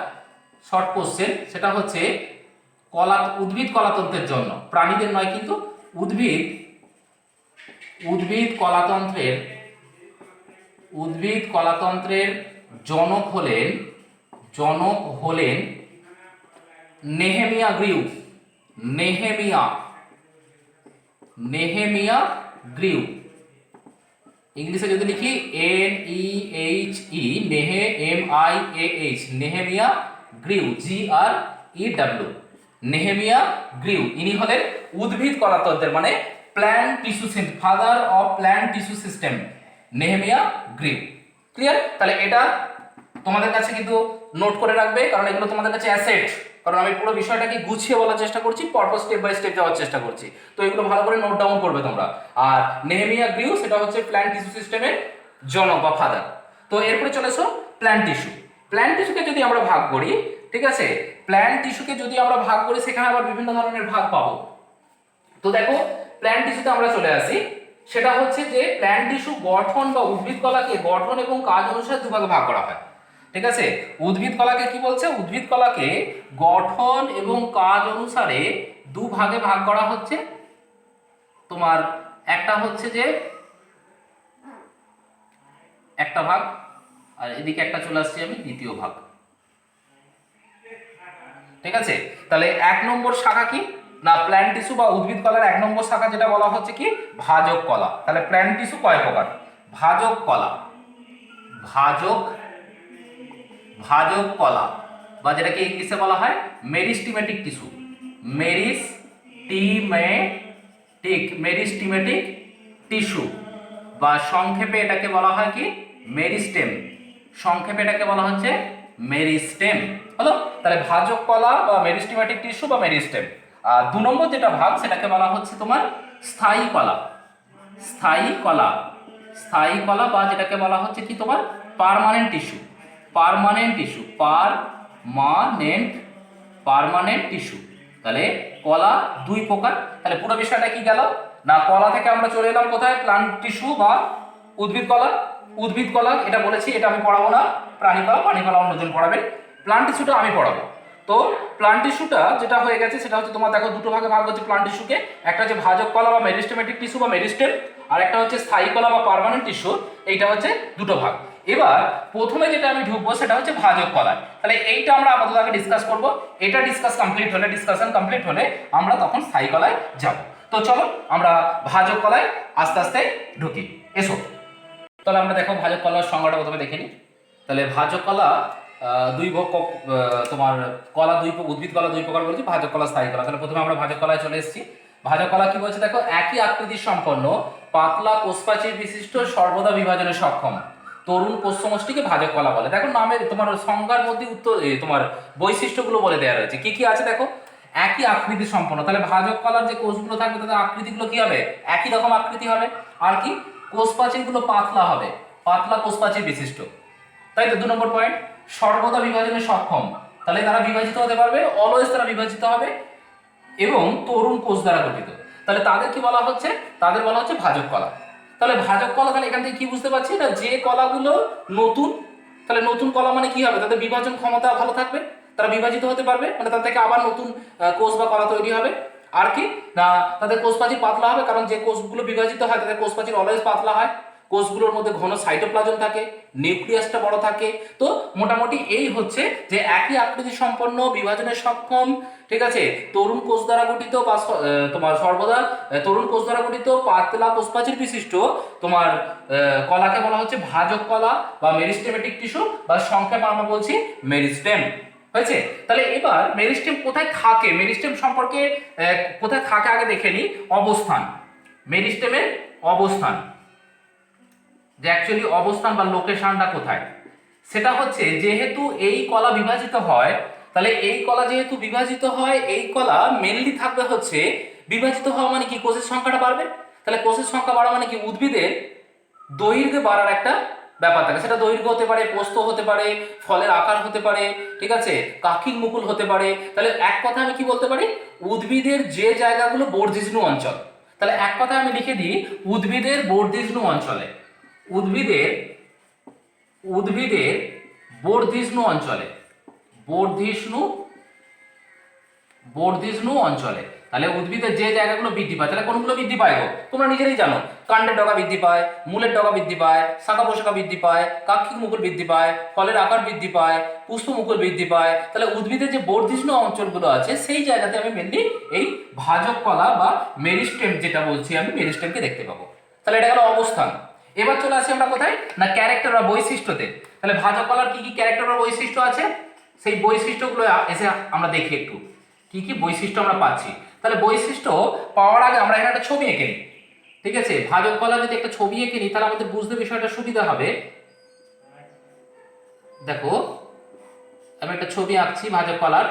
S1: শর্ট কোশ্চেন, সেটা হচ্ছে উদ্ভিদ কলাতন্ত্রের জন্য, প্রাণীদের নয় কিন্তু, উদ্ভিদ উদ্ভিদ কলাতন্ত্রের উদ্ভিদ কলাতন্ত্রের জনক হলেন নেহেমিয়া গ্রিউ, নেহেমিয়া গ্রিউ। ইংলিশে যদি লিখি NEHE, নেহে MIAH, নেহেমিয়া গ্রিউ, GREW, নেহেমিয়া গ্রিউ। ইনি হলেন উদ্ভিদ কলাতন্ত্রের মানে plant tissue, father of plant tissue system, Nehemiah Grew. Clear? তাহলে এটা তোমাদের কাছে কিন্তু নোট করে রাখবে, কারণ এগুলো তোমাদের কাছে অ্যাসেট, কারণ আমি পুরো বিষয়টাকে গুছিয়ে বলার চেষ্টা করছি, পরপর স্টেপ বাই স্টেপ যাওয়ার চেষ্টা করছি। তো এগুলো ভালো করে নোট ডাউন করবে তোমরা। আর নেহেমিয়া গ্রিউ সেটা হচ্ছে প্ল্যান্ট টিস্যু সিস্টেমের জনক বা ফাদার। তো এরপরে চলে এসো প্ল্যান্ট টিস্যু। প্ল্যান্ট টিস্যুকে যদি আমরা ভাগ করি, ঠিক আছে, প্ল্যান্ট টিস্যুকে যদি আমরা ভাগ করি, সেখানে আবার বিভিন্ন ধরনের ভাগ পাবো। তো দেখো প্ল্যান্ট টিস্যুতে আমরা চলে আসি, সেটা হচ্ছে যে প্ল্যান্ট টিস্যু গঠন বা উদ্ভিদ কলাকে গঠন এবং কাজ অনুসারে দুভাগে ভাগ করা হয়। ঠিক আছে, উদ্ভিদ কলাকে কি বলছে, উদ্ভিদ কলাকে গঠন এবং কাজ অনুসারে দুভাগে ভাগ করা হচ্ছে। তোমার একটা হচ্ছে যে একটা ভাগ, আর এদিকে একটা চলে আসছে আমি দ্বিতীয় ভাগ। ঠিক আছে, তাহলে এক নম্বর শাখা কি না, প্ল্যান্ট টিস্যু বা উদ্ভিদ কলার এক নম্বর শাখা যেটা বলা হচ্ছে কি ভাজক কলা। তাহলে প্ল্যান্ট টিস্যু কয় প্রকার, ভাজক কলা, ভাজক কলা, বা যেটাকে ইংলিশে বলা হয় মেরিস্টিমেটিক টিস্যু, মেরিস্টিমেটিক টিস্যু, বা সংক্ষেপে এটাকে বলা হয় কি মেরিস্টেম, সংক্ষেপে এটাকে বলা হচ্ছে মেরিস্টেম। হলো, তাহলে ভাজক কলা বা মেরিস্টেমেটিক টিস্যু বা মেরিস্টেম। আর দু নম্বর যেটা ভাগ সেটাকে বলা হচ্ছে তোমার স্থায়ী কলা, স্থায়ী কলা, স্থায়ী কলা, বা যেটাকে বলা হচ্ছে কি তোমার permanent tissue, permanent tissue, permanent tissue. তাহলে কলা দুই প্রকার। তাহলে পুরো বিষয়টা কি গেল না, কলা থেকে আমরা চলে এলাম কোথায়, প্লান্ট টিস্যু বা উদ্ভিদ কলা। উদ্ভিদ কলা এটা বলেছি, এটা আমি পড়াবো না, প্রাণী কলা অন্যজন পড়াবেন, প্লান্ট টিস্যুটা আমি পড়াবো। তো প্লান্ট টিস্যুটা যেটা হয়ে গেছে সেটা হচ্ছে তোমার দেখো দুটো ভাগে ভাগ হচ্ছে প্লান্ট টিস্যুকে, একটা হচ্ছে ভাজক কলা বা মেরিস্টেমেটিক টিস্যু বা মেরিস্টেম, আর একটা হচ্ছে স্থায়ী কলা বা পার্মানেন্ট টিস্যু। এইটা হচ্ছে দুটো ভাগ। এবার প্রথমে যেটা আমি ঢুকবো সেটা হচ্ছে ভাজক কলায়। তাহলে এইটা আমরা আপাতত আগে ডিসকাস করব, এটা ডিসকাশন কমপ্লিট হলে আমরা তখন স্থায়ী কলায় যাব। তো চলো আমরা ভাজক কলায় আস্তে আস্তে ঢুকি, এসো। তাহলে আমরা দেখো ভাজক কলার সংজ্ঞাটা প্রথমে দেখে নিই। তাহলে ভাজক কলা তোমার কলা উদ্ভিদ কলা দুই প্রকার বলেছি, ভাজক কলা, স্থায়ী কলা। তাহলে প্রথমে আমরা ভাজক কলায় চলে এসেছি। ভাজক কলা কি বলছে দেখো, একই আকৃতির সম্পন্ন পাতলা কোষপ্রাচীর বিশিষ্ট সর্বদা বিভাজনে সক্ষম তরুণ কোষ সমষ্টিকে ভাজক কলা বলে। দেখো নামের তোমার সংজ্ঞার মধ্যে তোমার বৈশিষ্ট্যগুলো বলে দেওয়া রয়েছে, কি কি আছে দেখো। একই আকৃতি সম্পন্ন, তাহলে ভাজক কলার যে কোষগুলো থাকবে তাদের আকৃতিগুলো কি হবে, একই রকম আকৃতি হবে। আর কি, কোষপ্রাচীরগুলো পাতলা হবে, পাতলা কোষপ্রাচীর বিশিষ্ট, তাই তো 2 নম্বর পয়েন্ট। সর্বদা বিভাজনে সক্ষম, তাহলে তারা বিভাজিত হতে পারবে, অলওয়েজ তারা বিভাজিত হবে, এবং তরুণ কোষ দ্বারা গঠিত, তাহলে তাদের কি বলা হচ্ছে, তাদের বলা হচ্ছে ভাজক কলা। তাহলে ভাজক কলা, তাহলে এখান থেকে কি বুঝতে পারছি না, যে কলাগুলো নতুন, তাহলে নতুন কলা মানে কি হবে, তাদের বিভাজন ক্ষমতা ভালো থাকবে, তারা বিভাজিত হতে পারবে, মানে তাদের থেকে আবার নতুন কোষ বা কলা তৈরি হবে। আর কি না, তাদের কোষপ্রাচীর পাতলা হবে, কারণ যে কোষগুলো বিভাজিত হয় তাদের কোষপ্রাচীর অলওয়েজ পাতলা হয়, কোষগুলোর মধ্যে ঘন সাইটোপ্লাজম থাকে, নিউক্লিয়াসটা বড় থাকে। তো মোটামুটি এই হচ্ছে যে একই আকৃতি সম্পন্ন, বিভাজনে সক্ষম, ঠিক আছে, তরুণ কোষ দ্বারা গঠিত বা তোমার সর্বদা তরুণ কোষ দ্বারা গঠিত পাতলা কোষপ্রাচীর বিশিষ্ট তোমার কলাকে বলা হচ্ছে ভাজক কলা বা মেরিস্টেমেটিক টিস্যু, বা সংক্ষেপে আমরা বলছি মেরিস্টেম। হয়েছে? তাহলে এবার মেরিস্টেম কোথায় থাকে, মেরিস্টেম সম্পর্কে কোথায় থাকে আগে দেখে নিই। অবস্থান, মেরিস্টেমের অবস্থান, যে অ্যাকচুয়ালি অবস্থান বা লোকেশনটা কোথায়, সেটা হচ্ছে যেহেতু এই কলা বিভাজিত হয়, তাহলে এই কলা যেহেতু বিভাজিত হয়, এই কলা মেনলি থাকবে হচ্ছে, বিভাজিত হওয়া মানে কি, কোষের সংখ্যাটা বাড়বে, তাহলে কোষের সংখ্যা বাড়া মানে কি, উদ্ভিদের দৈর্ঘ্য বাড়ার একটা ব্যাপার থাকে, সেটা দৈর্ঘ্য হতে পারে, প্রস্থ হতে পারে, ফলের আকার হতে পারে, ঠিক আছে, কাকির মুকুল হতে পারে। তাহলে এক কথা আমি কি বলতে পারি, উদ্ভিদের যে জায়গাগুলো বর্ধিষ্ণু অঞ্চল, তাহলে এক কথা আমি লিখে দিই, উদ্ভিদের বর্ধিষ্ণু অঞ্চলে, উদ্ভিদের উদ্ভিদের বর্ধিষ্ণু অঞ্চলে, বর্ধিষ্ণু বর্ধিষ্ণু অঞ্চলে, তাহলে উদ্ভিদের যে জায়গাগুলো বৃদ্ধি পায়, তাহলে কোনগুলো বৃদ্ধি পায় গো, তোমরা নিজেরাই জানো, কাণ্ডের ডগা বৃদ্ধি পায়, মূলের ডগা বৃদ্ধি পায়, শাখা প্রশাখা বৃদ্ধি পায়, কাক্ষিক মুকুল বৃদ্ধি পায়, ফলের আকার বৃদ্ধি পায়, পুষ্প মুকুল বৃদ্ধি পায়। তাহলে উদ্ভিদের যে বর্ধিষ্ণু অঞ্চলগুলো আছে সেই জায়গাতে আমি মেনলি এই ভাজক কলা বা মেরিস্টেম যেটা বলছি আমি, মেরিস্টেমকে দেখতে পাবো। তাহলে এটা গেল অবস্থান। এবার চলে আসি আমরা কোথায় না, ক্যারেক্টার বা বৈশিষ্ট্যতে। তাহলে ভাজক কলার কি কি ক্যারেক্টার বা বৈশিষ্ট্য আছে, সেই বৈশিষ্ট্যগুলো এসে আমরা দেখি একটু কি কি বৈশিষ্ট্য আমরা পাচ্ছি। তাহলে বৈশিষ্ট্য পাওয়ার আগে আমরা এখানে একটা ছবি এঁকে নিই, ঠিক আছে, ভাজক কলা যদি একটা ছবি এঁকে নিই তাহলে আমাদের বুঝতে বিষয়টা সুবিধা হবে। দেখো আমি একটা ছবি আঁকছি ভাজক কলার,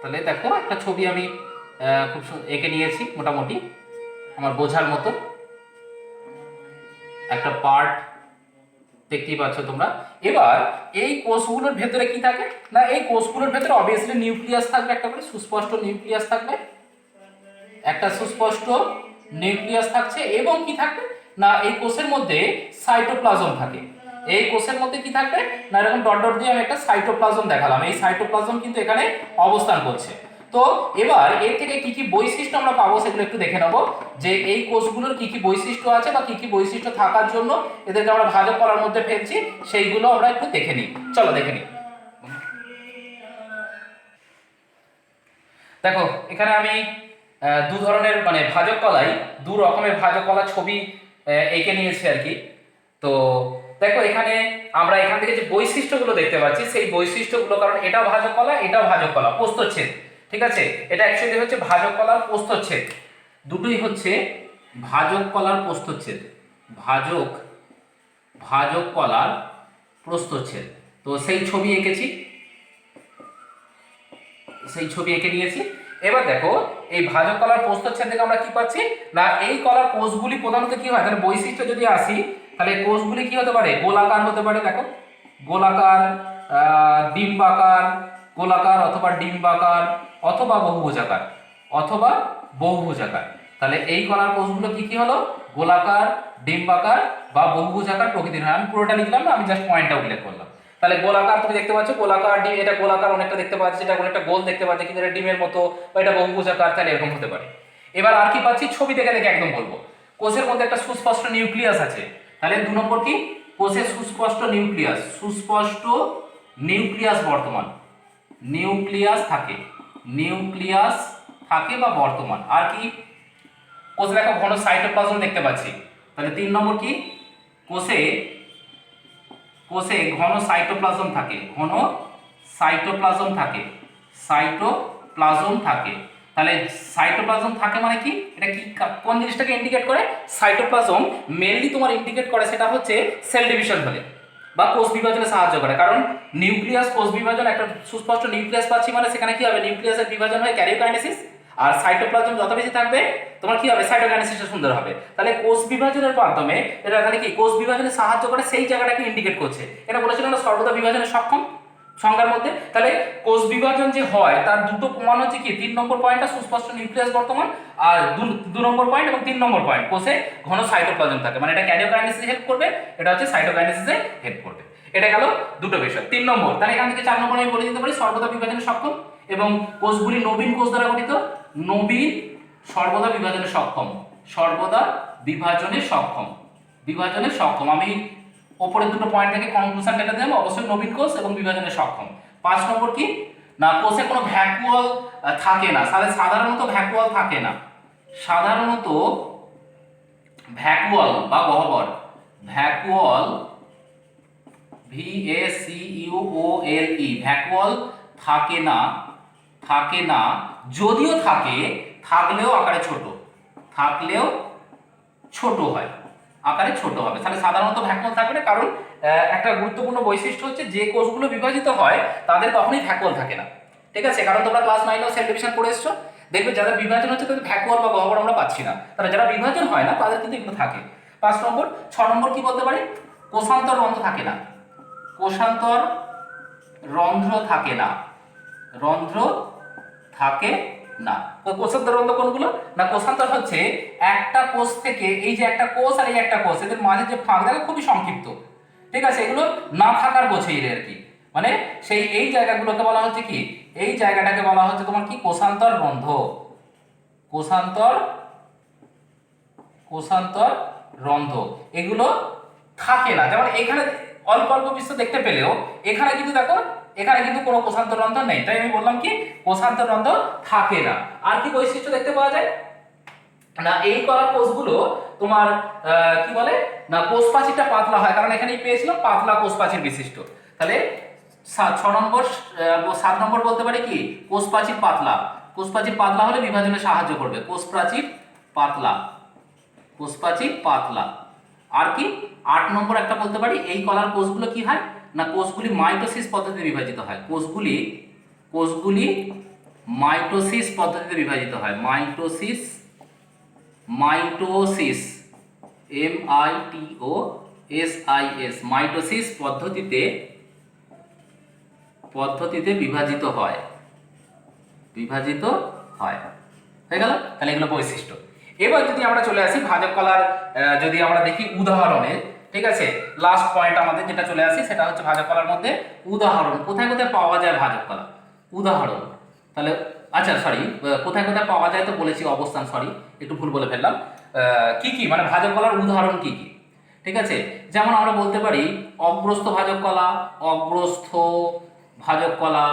S1: তাহলে দেখো একটা ছবি আমি খুব এঁকে নিয়েছি, মোটামুটি আমার বোঝার মতো একটা পার্ট দেখতেই পাচ্ছ তোমরা। এবার এই কোষগুলোর ভেতরে কি থাকে না, এই কোষগুলোর ভেতরে অবভিয়াসলি নিউক্লিয়াস থাকবে, একটা করে সুস্পষ্ট নিউক্লিয়াস থাকবে, একটা সুস্পষ্ট নিউক্লিয়াস থাকছে, এবং কি থাকবে না এই কোষের মধ্যে সাইটোপ্লাজম থাকে। এই কোষের মধ্যে কি থাকবে না, এরকম ডট ডট দিয়ে আমি একটা সাইটোপ্লাজম দেখালাম, এই সাইটোপ্লাজম কিন্তু এখানে অবস্থান করছে। তো এবার এর থেকে কি কি বৈশিষ্ট্য আমরা পাবো সেগুলো একটু দেখে নেবো, যে এই কোষগুলোর কি কি বৈশিষ্ট্য আছে বা কি কি বৈশিষ্ট্য থাকার জন্য এদেরকে আমরা ভাজক কলার মধ্যে ফেলছি, সেইগুলো আমরা একটু দেখে নিই। চলো দেখে নিই। দেখো এখানে আমি দু ধরনের মানে ভাজক কলাই, দু রকমের ভাজক কলা ছবি এঁকে নিয়েছি আর কি। তো দেখো এখানে আমরা এখান থেকে যে বৈশিষ্ট্যগুলো দেখতে পাচ্ছি সেই বৈশিষ্ট্যগুলো, কারণ এটাও ভাজক কলা এটাও ভাজক কলা, প্রস্থচ্ছেদ, ঠিক আছে, এটা অ্যাকচুয়ালি হচ্ছে ভাজক কলার প্রস্থচ্ছেদ, দুটোই হচ্ছে ভাজক কলার প্রস্থচ্ছেদ, ভাজক কলার প্রস্থচ্ছেদ। তো সেই ছবি এঁকেছি, সেই ছবি এঁকে নিয়েছি। এবার দেখো এই ভাজক কলার প্রস্থচ্ছেদ থেকে আমরা কি পাচ্ছি না, এই কলার কোষগুলি প্রধানত কি হয়, তাহলে বৈশিষ্ট্য যদি আসি, তাহলে কোষগুলি কি হতে পারে, গোলাকার হতে পারে, দেখো গোলাকার, ডিম্বাকার, গোলাকার অথবা ডিম্বাকার, অথবা বহুভুজাকার, অথবা বহুভুজাকার। তাহলে এই কলার কোষগুলো কি কি হলো, গোলাকার, ডিম্বাকার বা বহুভুজাকার প্রকৃতির হয়। আমি পুরোটা লিখলাম না, আমি জাস্ট পয়েন্টটা উল্লেখ করলাম। তাহলে গোলাকার তুমি দেখতে পাচ্ছ, গোলাকার ডিম, এটা গোলাকার অনেকটা দেখতে পাচ্ছি, এটা অনেকটা গোল দেখতে পাচ্ছি, কিন্তু এটা ডিমের মতো, বা এটা বহুভুজাকার, তাহলে এরকম হতে পারে। এবার আর কি পাচ্ছি, ছবি দেখে দেখে একদম বলবো, কোষের মধ্যে একটা সুস্পষ্ট নিউক্লিয়াস আছে, তাহলে 2 নম্বর কি, কোষের সুস্পষ্ট নিউক্লিয়াস, সুস্পষ্ট নিউক্লিয়াস বর্তমান, নিউক্লিয়াস থাকে, নিউক্লিয়াস থাকে বা বর্তমান। আর কি কোষে দেখো ঘন সাইটোপ্লাজম দেখতে পাচ্ছি, তাহলে 3 নম্বর কি কোষে, কোষে ঘন সাইটোপ্লাজম থাকে, ঘন সাইটোপ্লাজম থাকে, সাইটোপ্লাজম থাকে। তাহলে সাইটোপ্লাজম থাকে মানে কি, এটা কি কোন জিনিসটাকে ইন্ডিকেট করে? সাইটোপ্লাজম মেনলি তোমার ইন্ডিকেট করে সেটা হচ্ছে সেল ডিভিশন হলে বা কোষ বিভাজনে সাহায্য করে। কারণ নিউক্লিয়াস কোষ বিভাজন, একটা সুস্পষ্ট নিউক্লিয়াস পাচ্ছি মানে সেখানে কি হবে, নিউক্লিয়াসের বিভাজন হয় ক্যারিওকাইনেসিস, আর সাইটোপ্লাজম যত বেশি থাকবে তোমার কি হবে, সাইটোকাইনেসিসটা সুন্দর হবে। তাহলে কোষ বিভাজনের মাধ্যমে এটা তাহলে কি কোষ বিভাজনে সাহায্য করে, সেই জায়গাটাকে ইন্ডিকেট করছে। এটা বলেছিলাম না সর্বদা বিভাজনে সক্ষম সংজ্ঞার মধ্যে। তাহলে কোষ বিভাজন যে হয় তার দুটো প্রমাণ হচ্ছে কি, 3 নম্বর পয়েন্টটা সুস্পষ্ট নিউক্লিয়াস বর্তমান, আর 2 নম্বর পয়েন্ট এবং 3 নম্বর পয়েন্ট কোষে ঘন সাইটোপ্লাজম থাকে, মানে এটা ক্যারিওকাইনেসিসে হেল্প করবে, এটা হচ্ছে সাইটোকাইনেসিসে হেল্প করবে। এটা গেল দুটো বিষয়। 3 নম্বর, তাহলে এখান থেকে 4 নম্বর আমি বলে দিতে পারি সর্বদা বিভাজনে সক্ষম, এবং কোষগুলি নবীন কোষ দ্বারা গঠিত, নবীন সর্বদা বিভাজনে সক্ষম, সর্বদা বিভাজনে সক্ষম, বিভাজনে সক্ষম। আমি ওপরের দুটো পয়েন্ট থেকে কনক্লুশন কেটে দিলাম, অবশ্যই নবীন কোষ এবং বিভাজনে সক্ষম। 5 নম্বর কি না কোষে কোনো ভ্যাকুয়াল থাকে না, তাহলে সাধারণত ভ্যাকুয়াল থাকে না, সাধারণত ভ্যাকুয়াল বা গহ্বর, ভ্যাকুয়াল VACUOLE ভ্যাকুয়াল থাকে না, থাকে না, যদিও থাকে, থাকলেও আকারে ছোট, থাকলেও ছোট হয়, আকারে ছোট হবে। তাহলে সাধারণত ভ্যাকুয়াল থাকবে না, কারণ একটা গুরুত্বপূর্ণ বৈশিষ্ট্য হচ্ছে যে কোষগুলো বিভাজিত হয় তাদের কখনোই ভ্যাকুয়াল থাকে না, ঠিক আছে? কারণ তোমরা ক্লাস 9 সেল ডিভিশন পড়ে এসছো, দেখবে যারা বিভাজন হচ্ছে তাদের ভ্যাকুয়াল বা গহ্বর আমরা পাচ্ছি না, তারা যারা বিভাজন হয় না তাদের কিন্তু এগুলো থাকে। 5 নম্বর। 6 নম্বর কি বলতে পারি, কোষান্তর রন্ধ্র থাকে না, কোষান্তর রন্ধ্র থাকে না, রন্ধ্র থাকে না। তো কোষান্তর রন্ধ্র কোনগুলো না, কোষান্তর হচ্ছে একটা কোষ থেকে, এই যে একটা কোষ আর এই একটা কোষ, এদের মাঝে যে ফাঁক দেখো খুবই সংক্ষিপ্ত, ঠিক আছে? এগুলো না থাকার বোঝাই আর কি, মানে সেই এই জায়গাগুলোকে বলা হচ্ছে কি, এই জায়গাটাকে বলা হচ্ছে তোমার কি কোষান্তর রন্ধ্র, কোষান্তর, কোষান্তর রন্ধ্র। এগুলো থাকে না, যেমন এখানে অল্প অল্প বিস্তর দেখতে পেলেও এখানে কিন্তু দেখো, এখানে কিন্তু কোনো কোষান্তর রন্ধ্র নেই, তাই আমি বললাম কি কোষান্তর রন্ধ্র থাকে না। আর কি বৈশিষ্ট্য দেখতে পাওয়া যায় না, এই কলার কোষগুলো তোমার কি বলে না কোষ প্রাচীরটা পাতলা হয়, কারণ এখানেই পেয়েছিলাম পাতলা কোষ প্রাচীর বিশিষ্ট। তাহলে 6 নম্বর 7 নম্বর বলতে পারি কি কোষ প্রাচীর পাতলা, কোষ প্রাচীর পাতলা হলে বিভাজনে সাহায্য করবে, কোষ প্রাচীর পাতলা, কোষ প্রাচীর পাতলা। আর কি 8 নম্বর একটা বলতে পারি, এই কলার কোষগুলো কি হয় না কোষগুলি মাইটোসিস পদ্ধতিতে বিভাজিত হয়, কোষগুলি, কোষগুলি মাইটোসিস পদ্ধতিতে বিভাজিত হয়, মাইটোসিস, মাইটোসিস MITOSIS মাইটোসিস পদ্ধতিতে, পদ্ধতিতে বিভাজিত হয়, বিভাজিত হয়। হয়ে গেল? তাহলে এগুলো বৈশিষ্ট্য। এবার যদি আমরা চলে আসি ভাজক কলার, যদি আমরা দেখি উদাহরণে, ঠিক আছে, লাস্ট পয়েন্ট আমাদের যেটা চলে আসি সেটা হচ্ছে ভাজক কলার মধ্যে উদাহরণ, কোথায় কোথায় পাওয়া যায় ভাজক কলা, উদাহরণ। তাহলে আচ্ছা সরি, কোথায় কোথায় পাওয়া যায় তো বলেছি অবস্থান, সরি একটু ভুল বলে ফেললাম। কি কি মানে ভাজক কলার উদাহরণ কি কি, ঠিক আছে? যেমন আমরা বলতে পারি অগ্রস্থ ভাজক কলা, অগ্রস্থ ভাজক কলা,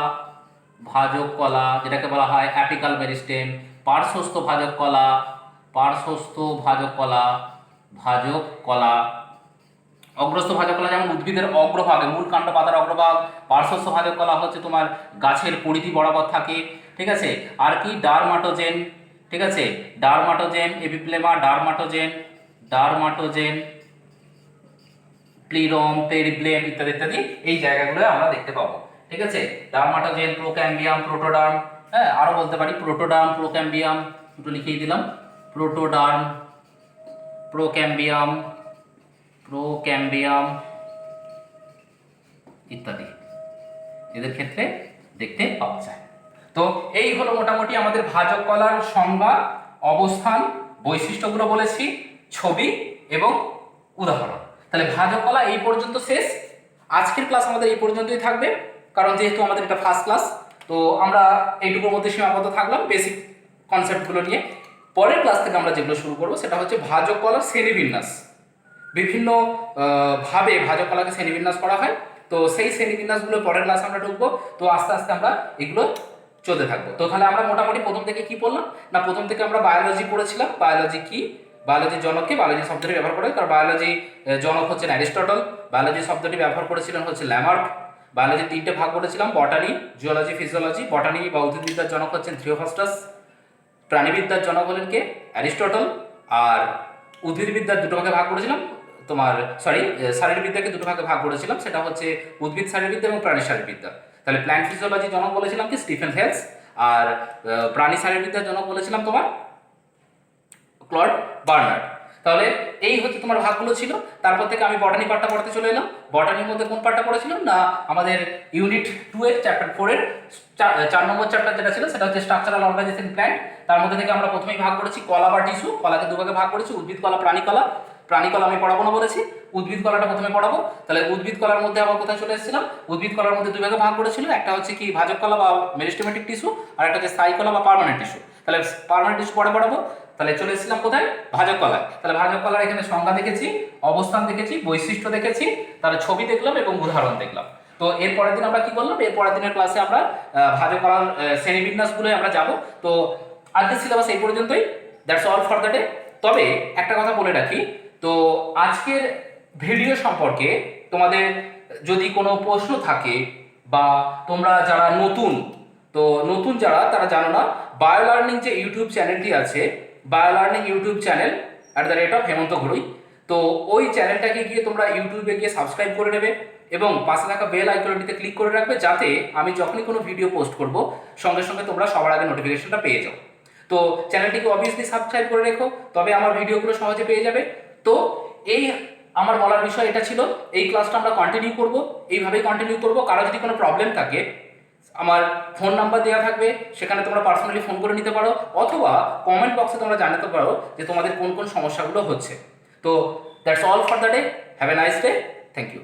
S1: ভাজক কলা যেটাকে বলা হয় অ্যাপিকাল মেরিস্টেম, পার্শ্বস্থ ভাজক কলা, পার্শ্বস্থ ভাজক কলা, ভাজক কলা। অগ্রস্থ ভাজক কলা যেমন উদ্ভিদের অগ্রভাগে, মূল কাণ্ড পাতার অগ্রভাগ, পার্শ্বস্থ ভাজক কলা হচ্ছে তোমার গাছের পরিধি বরাবর থাকে, ঠিক আছে? আর কি ডারমাটোজেন, ঠিক আছে, ডারমাটোজেন, এপিপ্লেমা ডারমাটোজেন, ডারমাটোজেন, প্লিরম, পেরিব্লেম ইত্যাদি ইত্যাদি এই জায়গাগুলো আমরা দেখতে পাবো, ঠিক আছে? ডারমাটোজেন, প্রোক্যাম্বিয়াম, প্রোটোডার্ম, হ্যাঁ আরো বলতে পারি প্রোটোডার্ম, প্রোক্যাম্বিয়াম, দুটো লিখিয়ে দিলাম, প্রোটোডার্ম, প্রোক্যাম্বিয়াম, প্রোক্যাম্বিয়াম ইত্যাদি এদের ক্ষেত্রে দেখতে পাওয়া যায়। তো এই হলো মোটামুটি আমাদের ভাজক কলার সংজ্ঞা, অবস্থান, বৈশিষ্ট্যগুলো বলেছি, ছবি এবং উদাহরণ। তাহলে ভাজক কলা এই পর্যন্ত শেষ। আজকের ক্লাস আমাদের এই পর্যন্তই থাকবে, কারণ যেহেতু আমাদের এটা ফার্স্ট ক্লাস, তো আমরা এইটুকুর মধ্যে সীমাবদ্ধ থাকলাম বেসিক কনসেপ্টগুলো নিয়ে। পরের ক্লাস থেকে আমরা যেগুলো শুরু করবো সেটা হচ্ছে ভাজক কলার শ্রেণীবিন্যাস, বিভিন্ন ভাবে ভাজক কলাকে শ্রেণীবিন্যাস করা হয়, তো সেই শ্রেণীবিন্যাসগুলো পরের ক্লাসে আমরা ঢুকবো। তো আস্তে আস্তে আমরা এগুলো চলতে থাকবো। তো তাহলে আমরা মোটামুটি প্রথম থেকে কি পড়লাম না, প্রথম থেকে আমরা বায়োলজি পড়েছিলাম। বায়োলজি কি, বায়োলজি জনককে, বায়োলজি শব্দটি ব্যবহার করে, কারণ বায়োলজি জনক হচ্ছেন অ্যারিস্টটল, বায়োলজি শব্দটি ব্যবহার করেছিলেন হচ্ছে ল্যামার্ক। বায়োলজি তিনটে ভাগ করেছিলাম, বটানি, জুওলজি, ফিজিওলজি। বটানি বা উদ্ভিদবিদ্যার জনক হচ্ছেন থিওফ্রাস্টাস, প্রাণীবিদ্যার জনক হলেন কে, অ্যারিস্টটল। আর উদ্ভিদবিদ্যার দুটো ভাগে ভাগ করেছিলাম তোমার, শারীরবিদ্যাকে দুটো ভাগে ভাগ করেছিলাম, সেটা হচ্ছে উদ্ভিদ শারীরবিদ্যা এবং প্রাণী শারীরবিদ্যা। তাহলে প্ল্যান্ট ফিজিওলজি জনক বলেছিলাম কি, স্টিফেন হেলস। আর প্রাণী শারীরবিদ্যার জনক বলেছিলাম তোমার ক্লড বার্নার্ড। তাহলে এই হচ্ছে তোমার ভাগগুলো ছিল। তারপর থেকে আমি বটানি পার্টটা পড়তে চলে এলাম। বটানির মধ্যে কোন পার্টটা পড়েছিলাম না, আমাদের ইউনিট 2 এর চ্যাপ্টার 4 এর 4 নম্বর চ্যাপ্টার যেটা ছিল সেটা হচ্ছে স্ট্রাকচারাল অর্গানাইজেশন প্ল্যান্ট। তার মধ্যে থেকে আমরা প্রথমেই ভাগ করেছি কলা বা টিস্যু। কলাকে দুভাগে ভাগ করেছি, উদ্ভিদ কলা, প্রাণী কলা। প্রাণী কলা আমি পড়াবো না বলেছি, উদ্ভিদ কলাটা প্রথমে পড়াবো। তাহলে উদ্ভিদ কলার মধ্যে আবার কোথায় চলে এসেছিলাম, উদ্ভিদ কলার মধ্যে দুই ভাগে ভাগ করেছিল, একটা হচ্ছে কি ভাজক কলা বা মেরিস্টেমেটিক টিস্যু, আর একটা হচ্ছে স্থায়ী কলা বা পার্মানেন্ট টিস্যু। তাহলে পার্মানেন্ট টিস্যু পরে পড়াবো। তাহলে চলে এসেছিলাম কোথায়, ভাজক কলায়। তাহলে ভাজক কলার এখানে সংজ্ঞা দেখেছি, অবস্থান দেখেছি, বৈশিষ্ট্য দেখেছি, তাহলে ছবি দেখলাম এবং উদাহরণ দেখলাম। তো এর পরের দিন আমরা কি করলাম, এর পরের দিনের ক্লাসে আমরা ভাজক কলার শ্রেণীবিন্যাসগুলো আমরা যাব। তো আজকের সিলেবাস এই পর্যন্তই, that's all for the day. তবে একটা কথা বলে রাখি, তো আজকের ভিডিও সম্পর্কে তোমাদের যদি কোনো প্রশ্ন থাকে, বা তোমরা যারা নতুন, তো নতুন যারা তারা জানো না, বায়ো লার্নিং যে ইউটিউব চ্যানেলটি আছে, বায়ো লার্নিং ইউটিউব চ্যানেল @হেমন্ত ঘড়ুই, তো ওই চ্যানেলটাকে গিয়ে তোমরা ইউটিউবে গিয়ে সাবস্ক্রাইব করে নেবে এবং পাশে থাকা বেল আইকনটিতে ক্লিক করে রাখবে, যাতে আমি যখনই কোনো ভিডিও পোস্ট করব সঙ্গে সঙ্গে তোমরা সবার আগে নোটিফিকেশনটা পেয়ে যাও। তো চ্যানেলটিকে অবভিয়াসলি সাবস্ক্রাইব করে রেখো, তবে আমার ভিডিওগুলো সহজে পেয়ে যাবে। তো এই আমার বলার বিষয় এটা ছিল। এই ক্লাসটা আমরা কন্টিনিউ করব, এইভাবেই কন্টিনিউ করব। কারো যদি কোনো প্রবলেম থাকে, আমার ফোন নাম্বার দেওয়া থাকবে, সেখানে তোমরা পার্সোনালি ফোন করে নিতে পারো, অথবা কমেন্ট বক্সে তোমরা জানাতে পারো যে তোমাদের কোন কোন সমস্যাগুলো হচ্ছে। তো that's all for the day, have a nice day, thank you.